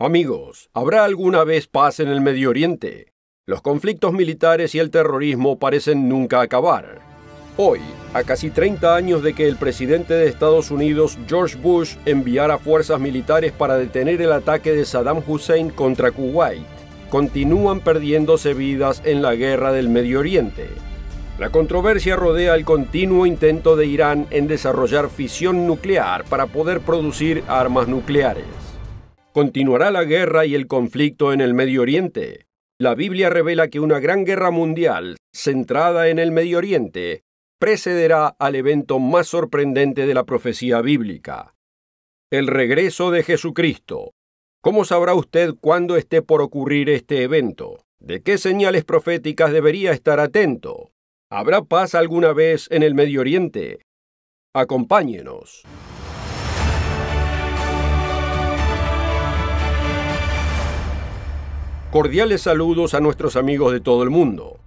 Amigos, ¿habrá alguna vez paz en el Medio Oriente? Los conflictos militares y el terrorismo parecen nunca acabar. Hoy, a casi 30 años de que el presidente de Estados Unidos, George Bush, enviara fuerzas militares para detener el ataque de Saddam Hussein contra Kuwait, continúan perdiéndose vidas en la guerra del Medio Oriente. La controversia rodea el continuo intento de Irán en desarrollar fisión nuclear para poder producir armas nucleares. ¿Continuará la guerra y el conflicto en el Medio Oriente? La Biblia revela que una gran guerra mundial, centrada en el Medio Oriente, precederá al evento más sorprendente de la profecía bíblica: el regreso de Jesucristo. ¿Cómo sabrá usted cuándo esté por ocurrir este evento? ¿De qué señales proféticas debería estar atento? ¿Habrá paz alguna vez en el Medio Oriente? Acompáñenos. Cordiales saludos a nuestros amigos de todo el mundo.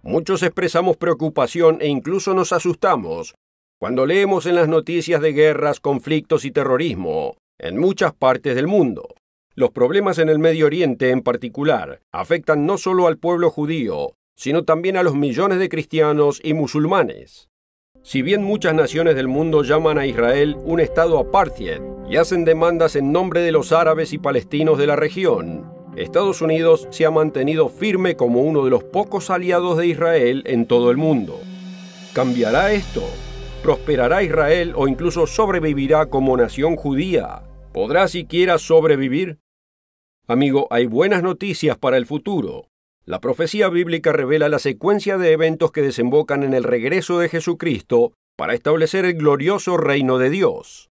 Muchos expresamos preocupación e incluso nos asustamos cuando leemos en las noticias de guerras, conflictos y terrorismo en muchas partes del mundo. Los problemas en el Medio Oriente en particular afectan no solo al pueblo judío, sino también a los millones de cristianos y musulmanes. Si bien muchas naciones del mundo llaman a Israel un estado apártheid y hacen demandas en nombre de los árabes y palestinos de la región, Estados Unidos se ha mantenido firme como uno de los pocos aliados de Israel en todo el mundo. ¿Cambiará esto? ¿Prosperará Israel o incluso sobrevivirá como nación judía? ¿Podrá siquiera sobrevivir? Amigo, hay buenas noticias para el futuro. La profecía bíblica revela la secuencia de eventos que desembocan en el regreso de Jesucristo para establecer el glorioso reino de Dios.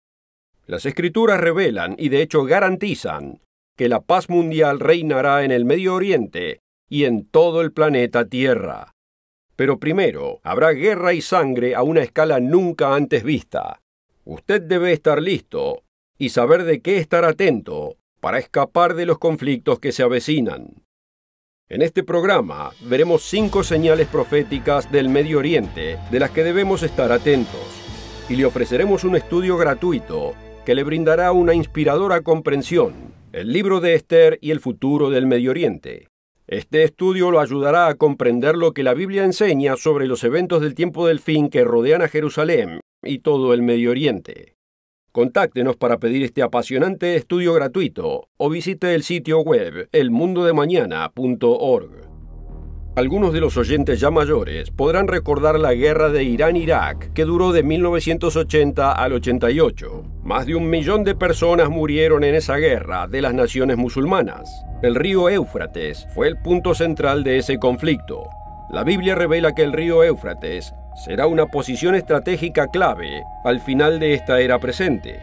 Las Escrituras revelan y de hecho garantizan que la paz mundial reinará en el Medio Oriente y en todo el planeta Tierra. Pero primero, habrá guerra y sangre a una escala nunca antes vista. Usted debe estar listo y saber de qué estar atento para escapar de los conflictos que se avecinan. En este programa veremos 5 señales proféticas del Medio Oriente de las que debemos estar atentos, y le ofreceremos un estudio gratuito que le brindará una inspiradora comprensión: el libro de Esther y el futuro del Medio Oriente. Este estudio lo ayudará a comprender lo que la Biblia enseña sobre los eventos del tiempo del fin que rodean a Jerusalén y todo el Medio Oriente. Contáctenos para pedir este apasionante estudio gratuito o visite el sitio web elmundodemañana.org. Algunos de los oyentes ya mayores podrán recordar la guerra de Irán-Irak, que duró de 1980 al 88. Más de 1 millón de personas murieron en esa guerra de las naciones musulmanas. El río Éufrates fue el punto central de ese conflicto. La Biblia revela que el río Éufrates será una posición estratégica clave al final de esta era presente.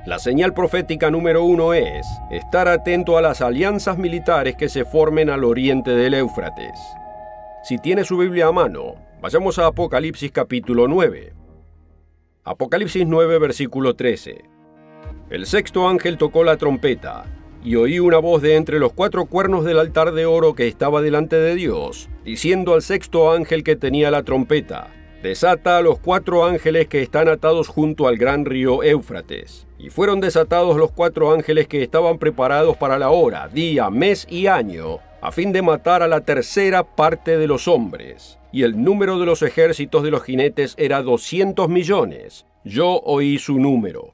La señal profética número 1 es estar atento a las alianzas militares que se formen al oriente del Éufrates. Si tiene su Biblia a mano, vayamos a Apocalipsis capítulo 9. Apocalipsis 9, versículo 13. El sexto ángel tocó la trompeta, y oí una voz de entre los 4 cuernos del altar de oro que estaba delante de Dios, diciendo al sexto ángel que tenía la trompeta: desata a los 4 ángeles que están atados junto al gran río Éufrates. Y fueron desatados los 4 ángeles que estaban preparados para la hora, día, mes y año, a fin de matar a la tercera parte de los hombres. Y el número de los ejércitos de los jinetes era 200 millones. Yo oí su número.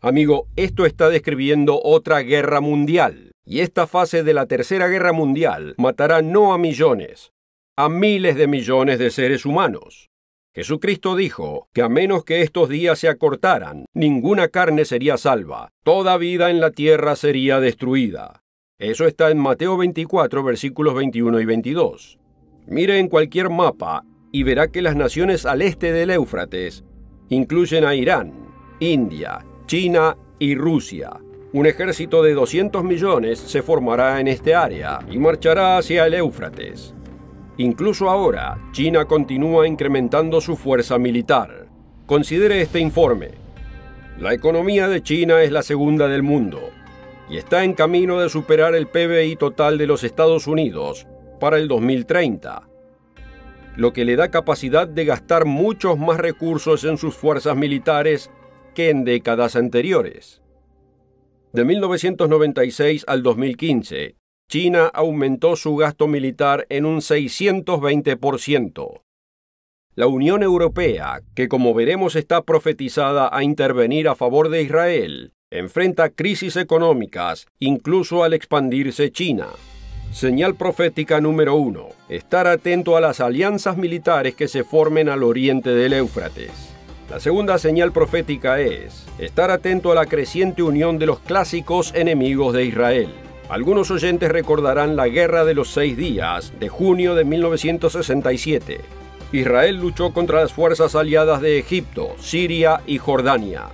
Amigo, esto está describiendo otra guerra mundial. Y esta fase de la tercera guerra mundial matará no a millones, a miles de millones de seres humanos. Jesucristo dijo que a menos que estos días se acortaran, ninguna carne sería salva. Toda vida en la tierra sería destruida. Eso está en Mateo 24, versículos 21 y 22. Mire en cualquier mapa y verá que las naciones al este del Éufrates incluyen a Irán, India, China y Rusia. Un ejército de 200 millones se formará en este área y marchará hacia el Éufrates. Incluso ahora, China continúa incrementando su fuerza militar. Considere este informe. La economía de China es la segunda del mundo y está en camino de superar el PBI total de los Estados Unidos para el 2030, lo que le da capacidad de gastar muchos más recursos en sus fuerzas militares que en décadas anteriores. De 1996 al 2015, China aumentó su gasto militar en un 620%. La Unión Europea, que como veremos está profetizada a intervenir a favor de Israel, enfrenta crisis económicas, incluso al expandirse China. Señal profética número 1. Estar atento a las alianzas militares que se formen al oriente del Éufrates. La segunda señal profética es estar atento a la creciente unión de los clásicos enemigos de Israel. Algunos oyentes recordarán la Guerra de los 6 días de junio de 1967. Israel luchó contra las fuerzas aliadas de Egipto, Siria y Jordania.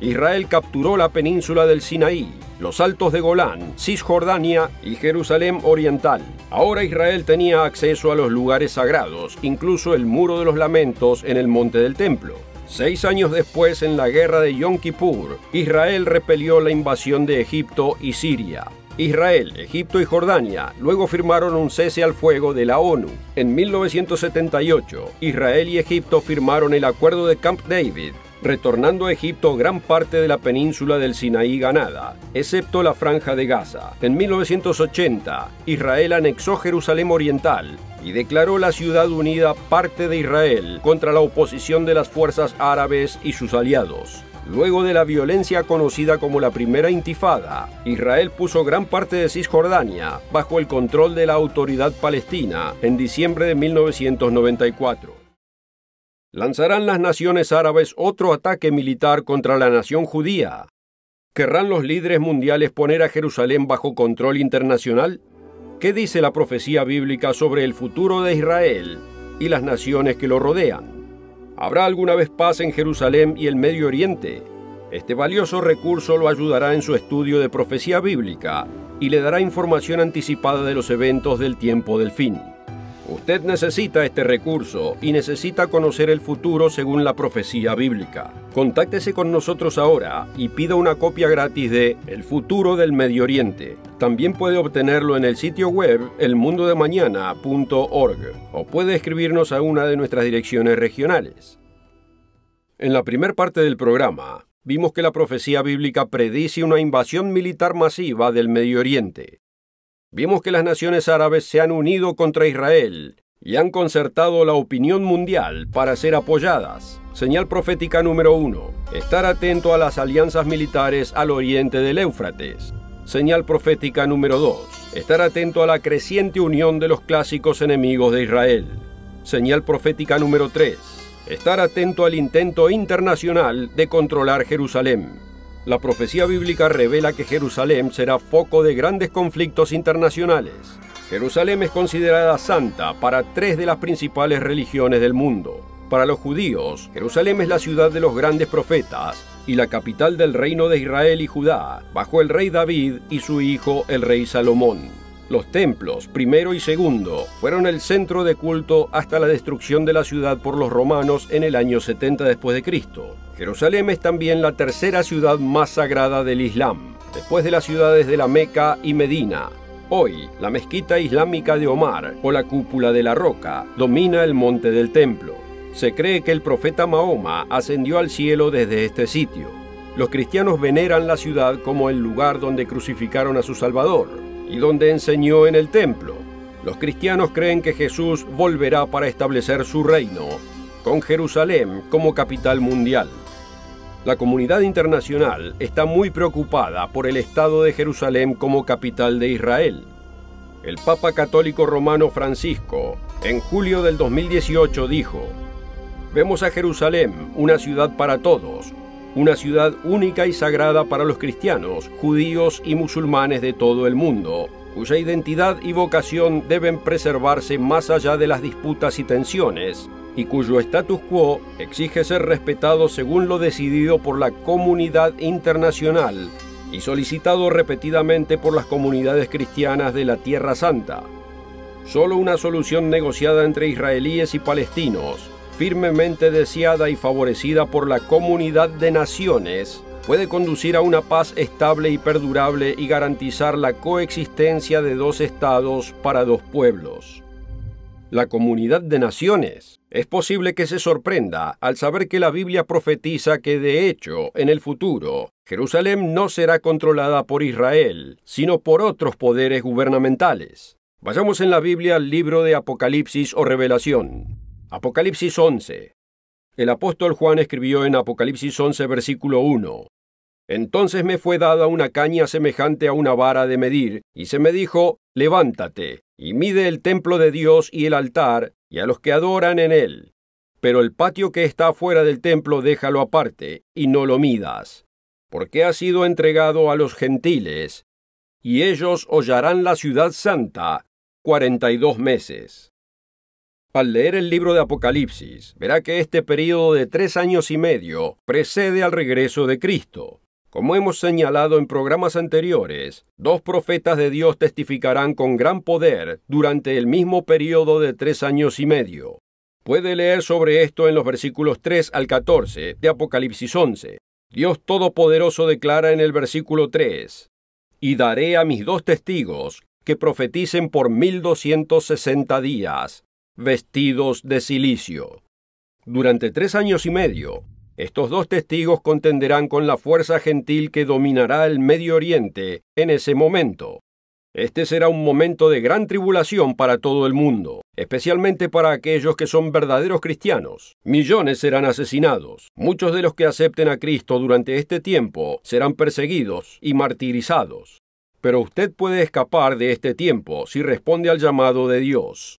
Israel capturó la península del Sinaí, los Altos de Golán, Cisjordania y Jerusalén Oriental. Ahora Israel tenía acceso a los lugares sagrados, incluso el Muro de los Lamentos en el Monte del Templo. 6 años después, en la guerra de Yom Kippur, Israel repelió la invasión de Egipto y Siria. Israel, Egipto y Jordania luego firmaron un cese al fuego de la ONU. En 1978, Israel y Egipto firmaron el Acuerdo de Camp David, retornando a Egipto gran parte de la península del Sinaí ganada, excepto la Franja de Gaza. En 1980, Israel anexó Jerusalén Oriental y declaró la ciudad unida parte de Israel contra la oposición de las fuerzas árabes y sus aliados. Luego de la violencia conocida como la Primera Intifada, Israel puso gran parte de Cisjordania bajo el control de la Autoridad Palestina en diciembre de 1994. ¿Lanzarán las naciones árabes otro ataque militar contra la nación judía? ¿Querrán los líderes mundiales poner a Jerusalén bajo control internacional? ¿Qué dice la profecía bíblica sobre el futuro de Israel y las naciones que lo rodean? ¿Habrá alguna vez paz en Jerusalén y el Medio Oriente? Este valioso recurso lo ayudará en su estudio de profecía bíblica y le dará información anticipada de los eventos del tiempo del fin. Usted necesita este recurso y necesita conocer el futuro según la profecía bíblica. Contáctese con nosotros ahora y pida una copia gratis de El futuro del Medio Oriente. También puede obtenerlo en el sitio web elmundodemañana.org o puede escribirnos a una de nuestras direcciones regionales. En la primera parte del programa, vimos que la profecía bíblica predice una invasión militar masiva del Medio Oriente. Vimos que las naciones árabes se han unido contra Israel y han concertado la opinión mundial para ser apoyadas. Señal profética número 1. Estar atento a las alianzas militares al oriente del Éufrates. Señal profética número 2. Estar atento a la creciente unión de los clásicos enemigos de Israel. Señal profética número 3. Estar atento al intento internacional de controlar Jerusalén. La profecía bíblica revela que Jerusalén será foco de grandes conflictos internacionales. Jerusalén es considerada santa para 3 de las principales religiones del mundo. Para los judíos, Jerusalén es la ciudad de los grandes profetas y la capital del reino de Israel y Judá, bajo el rey David y su hijo el rey Salomón. Los templos, primero y segundo, fueron el centro de culto hasta la destrucción de la ciudad por los romanos en el año 70 después de Cristo. Jerusalén es también la tercera ciudad más sagrada del Islam, después de las ciudades de la Meca y Medina. Hoy, la mezquita islámica de Omar, o la cúpula de la roca, domina el monte del templo. Se cree que el profeta Mahoma ascendió al cielo desde este sitio. Los cristianos veneran la ciudad como el lugar donde crucificaron a su Salvador y donde enseñó en el templo. Los cristianos creen que Jesús volverá para establecer su reino, con Jerusalén como capital mundial. La comunidad internacional está muy preocupada por el estado de Jerusalén como capital de Israel. El Papa Católico Romano Francisco, en julio del 2018, dijo: «Vemos a Jerusalén, una ciudad para todos, una ciudad única y sagrada para los cristianos, judíos y musulmanes de todo el mundo, cuya identidad y vocación deben preservarse más allá de las disputas y tensiones, y cuyo status quo exige ser respetado según lo decidido por la comunidad internacional y solicitado repetidamente por las comunidades cristianas de la Tierra Santa. Solo una solución negociada entre israelíes y palestinos, firmemente deseada y favorecida por la comunidad de naciones, puede conducir a una paz estable y perdurable y garantizar la coexistencia de 2 estados para 2 pueblos». La comunidad de naciones. Es posible que se sorprenda al saber que la Biblia profetiza que, de hecho, en el futuro, Jerusalén no será controlada por Israel, sino por otros poderes gubernamentales. Vayamos en la Biblia al libro de Apocalipsis o Revelación. Apocalipsis 11. El apóstol Juan escribió en Apocalipsis 11, versículo 1. Entonces me fue dada una caña semejante a una vara de medir, y se me dijo, levántate, y mide el templo de Dios y el altar, y a los que adoran en él. Pero el patio que está fuera del templo déjalo aparte, y no lo midas, porque ha sido entregado a los gentiles, y ellos hollarán la ciudad santa 42 meses. Al leer el libro de Apocalipsis, verá que este período de 3 años y medio precede al regreso de Cristo. Como hemos señalado en programas anteriores, 2 profetas de Dios testificarán con gran poder durante el mismo período de 3 años y medio. Puede leer sobre esto en los versículos 3 al 14 de Apocalipsis 11. Dios Todopoderoso declara en el versículo 3, «Y daré a mis 2 testigos que profeticen por 1260 días, vestidos de cilicio». Durante 3 años y medio, estos 2 testigos contenderán con la fuerza gentil que dominará el Medio Oriente en ese momento. Este será un momento de gran tribulación para todo el mundo, especialmente para aquellos que son verdaderos cristianos. Millones serán asesinados. Muchos de los que acepten a Cristo durante este tiempo serán perseguidos y martirizados. Pero usted puede escapar de este tiempo si responde al llamado de Dios.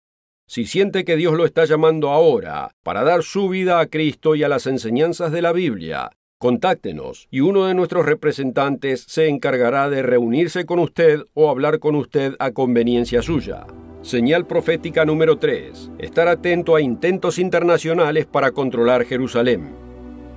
Si siente que Dios lo está llamando ahora para dar su vida a Cristo y a las enseñanzas de la Biblia, contáctenos y uno de nuestros representantes se encargará de reunirse con usted o hablar con usted a conveniencia suya. Señal profética número 3. Estar atento a intentos internacionales para controlar Jerusalén.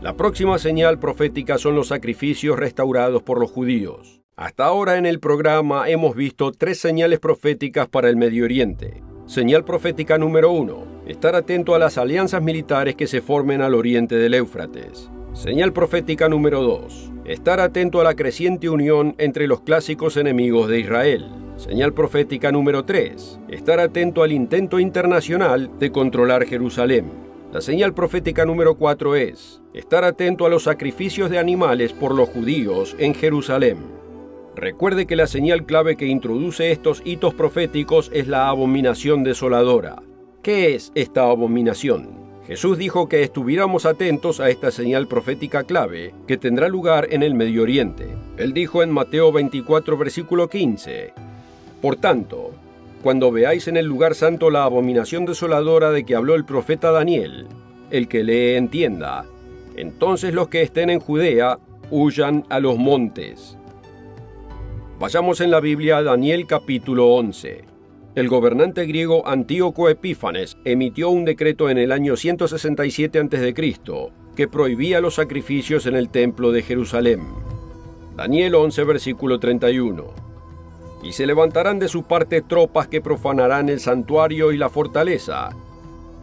La próxima señal profética son los sacrificios restaurados por los judíos. Hasta ahora en el programa hemos visto 3 señales proféticas para el Medio Oriente. Señal profética número 1. Estar atento a las alianzas militares que se formen al oriente del Éufrates. Señal profética número 2. Estar atento a la creciente unión entre los clásicos enemigos de Israel. Señal profética número 3. Estar atento al intento internacional de controlar Jerusalén. La señal profética número 4 es estar atento a los sacrificios de animales por los judíos en Jerusalén. Recuerde que la señal clave que introduce estos hitos proféticos es la abominación desoladora. ¿Qué es esta abominación? Jesús dijo que estuviéramos atentos a esta señal profética clave que tendrá lugar en el Medio Oriente. Él dijo en Mateo 24, versículo 15, «Por tanto, cuando veáis en el lugar santo la abominación desoladora de que habló el profeta Daniel, el que lee entienda, entonces los que estén en Judea huyan a los montes». Vayamos en la Biblia a Daniel capítulo 11. El gobernante griego Antíoco Epífanes emitió un decreto en el año 167 a.C. que prohibía los sacrificios en el templo de Jerusalén. Daniel 11, versículo 31. «Y se levantarán de su parte tropas que profanarán el santuario y la fortaleza,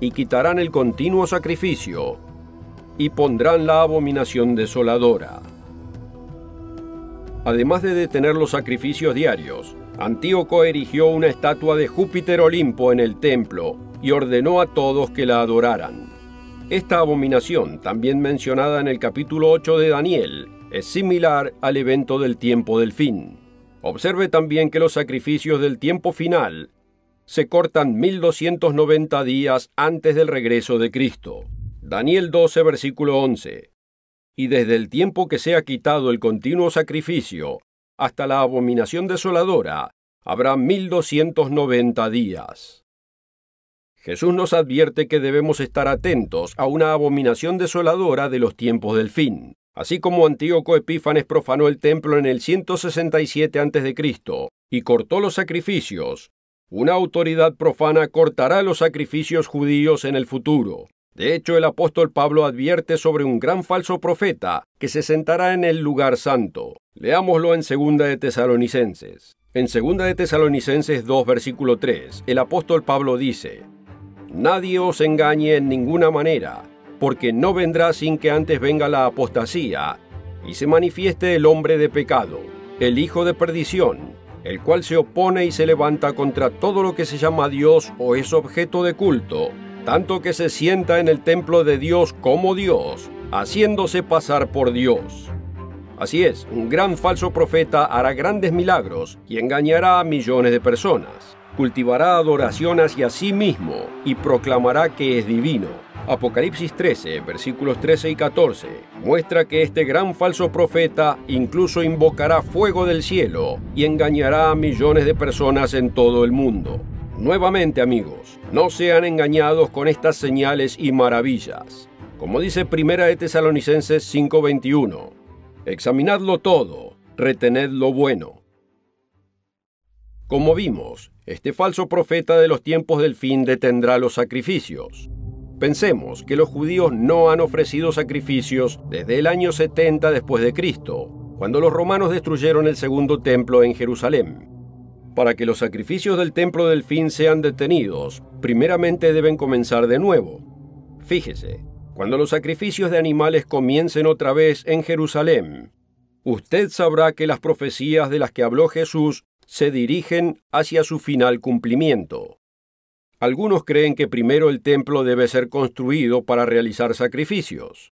y quitarán el continuo sacrificio, y pondrán la abominación desoladora». Además de detener los sacrificios diarios, Antíoco erigió una estatua de Júpiter Olimpo en el templo y ordenó a todos que la adoraran. Esta abominación, también mencionada en el capítulo 8 de Daniel, es similar al evento del tiempo del fin. Observe también que los sacrificios del tiempo final se cortan 1290 días antes del regreso de Cristo. Daniel 12, versículo 11. «Y desde el tiempo que sea quitado el continuo sacrificio hasta la abominación desoladora, habrá 1290 días». Jesús nos advierte que debemos estar atentos a una abominación desoladora de los tiempos del fin. Así como Antíoco Epífanes profanó el templo en el 167 a.C. y cortó los sacrificios, una autoridad profana cortará los sacrificios judíos en el futuro. De hecho, el apóstol Pablo advierte sobre un gran falso profeta que se sentará en el lugar santo. Leámoslo en 2 de Tesalonicenses. En 2 de Tesalonicenses 2, versículo 3, el apóstol Pablo dice: «Nadie os engañe en ninguna manera, porque no vendrá sin que antes venga la apostasía, y se manifieste el hombre de pecado, el hijo de perdición, el cual se opone y se levanta contra todo lo que se llama Dios o es objeto de culto, tanto que se sienta en el templo de Dios como Dios, haciéndose pasar por Dios. Así es, un gran falso profeta hará grandes milagros y engañará a millones de personas. Cultivará adoración hacia sí mismo y proclamará que es divino. Apocalipsis 13, versículos 13 y 14, muestra que este gran falso profeta incluso invocará fuego del cielo y engañará a millones de personas en todo el mundo. Nuevamente, amigos, no sean engañados con estas señales y maravillas. Como dice 1 de Tesalonicenses 5:21, examinadlo todo, retened lo bueno. Como vimos, este falso profeta de los tiempos del fin detendrá los sacrificios. Pensemos que los judíos no han ofrecido sacrificios desde el año 70 después de Cristo, cuando los romanos destruyeron el segundo templo en Jerusalén. Para que los sacrificios del templo del fin sean detenidos, primeramente deben comenzar de nuevo. Fíjese, cuando los sacrificios de animales comiencen otra vez en Jerusalén, usted sabrá que las profecías de las que habló Jesús se dirigen hacia su final cumplimiento. Algunos creen que primero el templo debe ser construido para realizar sacrificios.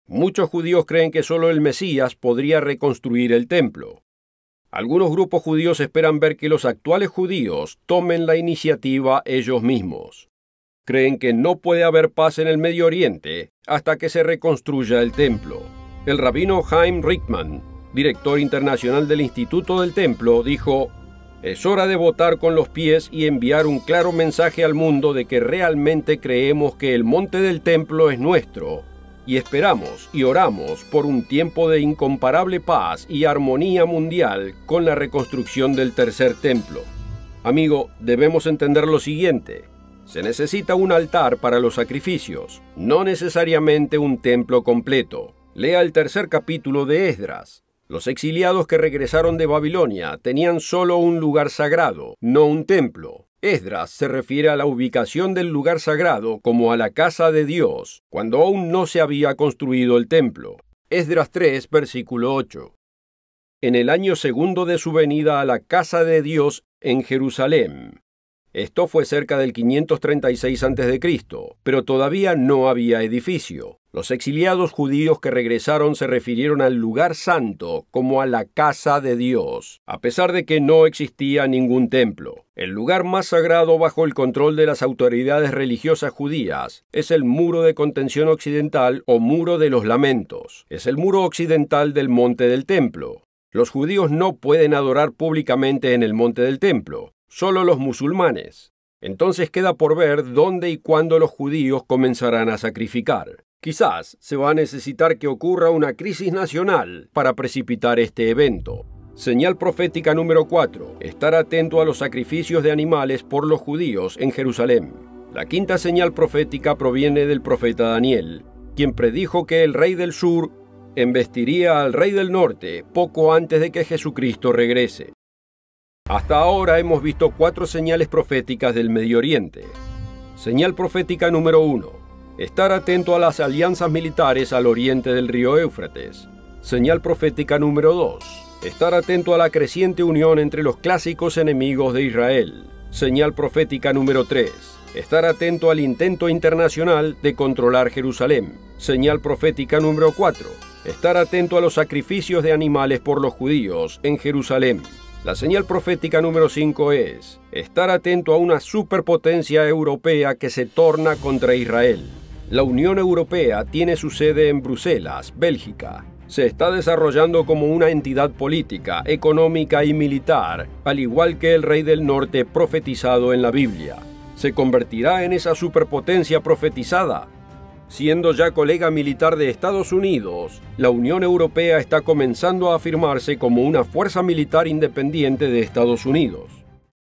Muchos judíos creen que solo el Mesías podría reconstruir el templo. Algunos grupos judíos esperan ver que los actuales judíos tomen la iniciativa ellos mismos. Creen que no puede haber paz en el Medio Oriente hasta que se reconstruya el templo. El rabino Chaim Rickman, director internacional del Instituto del Templo, dijo: es hora de votar con los pies y enviar un claro mensaje al mundo de que realmente creemos que el monte del templo es nuestro, y esperamos y oramos por un tiempo de incomparable paz y armonía mundial con la reconstrucción del tercer templo. Amigo, debemos entender lo siguiente: se necesita un altar para los sacrificios, no necesariamente un templo completo. Lea el tercer capítulo de Esdras. Los exiliados que regresaron de Babilonia tenían solo un lugar sagrado, no un templo. Esdras se refiere a la ubicación del lugar sagrado como a la casa de Dios, cuando aún no se había construido el templo. Esdras 3, versículo 8. En el año segundo de su venida a la casa de Dios en Jerusalén. Esto fue cerca del 536 a.C., pero todavía no había edificio. Los exiliados judíos que regresaron se refirieron al lugar santo como a la casa de Dios, a pesar de que no existía ningún templo. El lugar más sagrado bajo el control de las autoridades religiosas judías es el muro de contención occidental o muro de los lamentos. Es el muro occidental del monte del templo. Los judíos no pueden adorar públicamente en el monte del templo, solo los musulmanes. Entonces queda por ver dónde y cuándo los judíos comenzarán a sacrificar. Quizás se va a necesitar que ocurra una crisis nacional para precipitar este evento. Señal profética número 4. Estar atento a los sacrificios de animales por los judíos en Jerusalén. La quinta señal profética proviene del profeta Daniel, quien predijo que el rey del sur embestiría al rey del norte poco antes de que Jesucristo regrese. Hasta ahora hemos visto 4 señales proféticas del Medio Oriente. Señal profética número 1. Estar atento a las alianzas militares al oriente del río Éufrates. Señal profética número 2. Estar atento a la creciente unión entre los clásicos enemigos de Israel. Señal profética número 3. Estar atento al intento internacional de controlar Jerusalén. Señal profética número 4. Estar atento a los sacrificios de animales por los judíos en Jerusalén. La señal profética número 5 es estar atento a una superpotencia europea que se torna contra Israel. La Unión Europea tiene su sede en Bruselas, Bélgica. Se está desarrollando como una entidad política, económica y militar, al igual que el rey del norte profetizado en la Biblia. ¿Se convertirá en esa superpotencia profetizada? Siendo ya colega militar de Estados Unidos, la Unión Europea está comenzando a afirmarse como una fuerza militar independiente de Estados Unidos.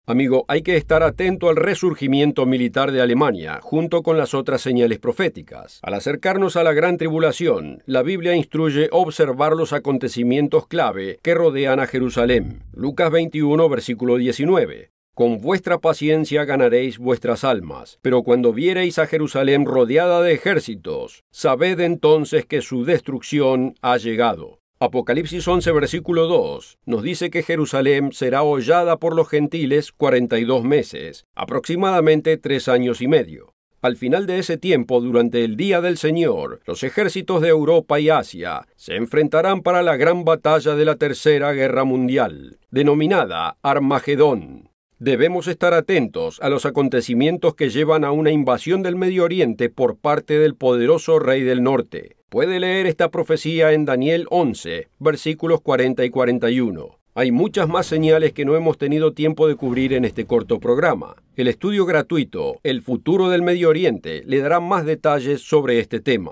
Amigo, hay que estar atento al resurgimiento militar de Alemania, junto con las otras señales proféticas. Al acercarnos a la gran tribulación, la Biblia instruye observar los acontecimientos clave que rodean a Jerusalén. Lucas 21, versículo 19. Con vuestra paciencia ganaréis vuestras almas, pero cuando viereis a Jerusalén rodeada de ejércitos, sabed entonces que su destrucción ha llegado. Apocalipsis 11, versículo 2, nos dice que Jerusalén será hollada por los gentiles 42 meses, aproximadamente 3 años y medio. Al final de ese tiempo, durante el día del Señor, los ejércitos de Europa y Asia se enfrentarán para la gran batalla de la Tercera Guerra Mundial, denominada Armagedón. Debemos estar atentos a los acontecimientos que llevan a una invasión del Medio Oriente por parte del poderoso rey del norte. Puede leer esta profecía en Daniel 11, versículos 40 y 41. Hay muchas más señales que no hemos tenido tiempo de cubrir en este corto programa. El estudio gratuito, El futuro del Medio Oriente, le dará más detalles sobre este tema.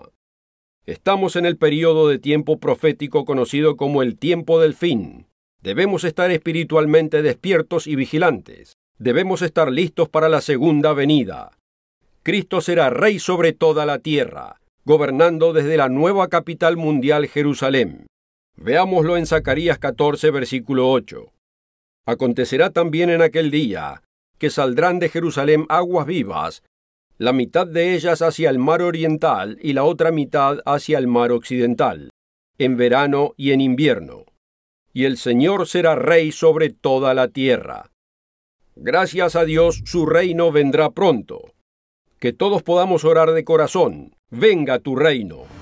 Estamos en el período de tiempo profético conocido como el tiempo del fin. Debemos estar espiritualmente despiertos y vigilantes. Debemos estar listos para la segunda venida. Cristo será rey sobre toda la tierra, gobernando desde la nueva capital mundial, Jerusalén. Veámoslo en Zacarías 14, versículo 8. Acontecerá también en aquel día que saldrán de Jerusalén aguas vivas, la mitad de ellas hacia el mar oriental y la otra mitad hacia el mar occidental, en verano y en invierno. Y el Señor será rey sobre toda la tierra. Gracias a Dios, su reino vendrá pronto. Que todos podamos orar de corazón. Venga tu reino.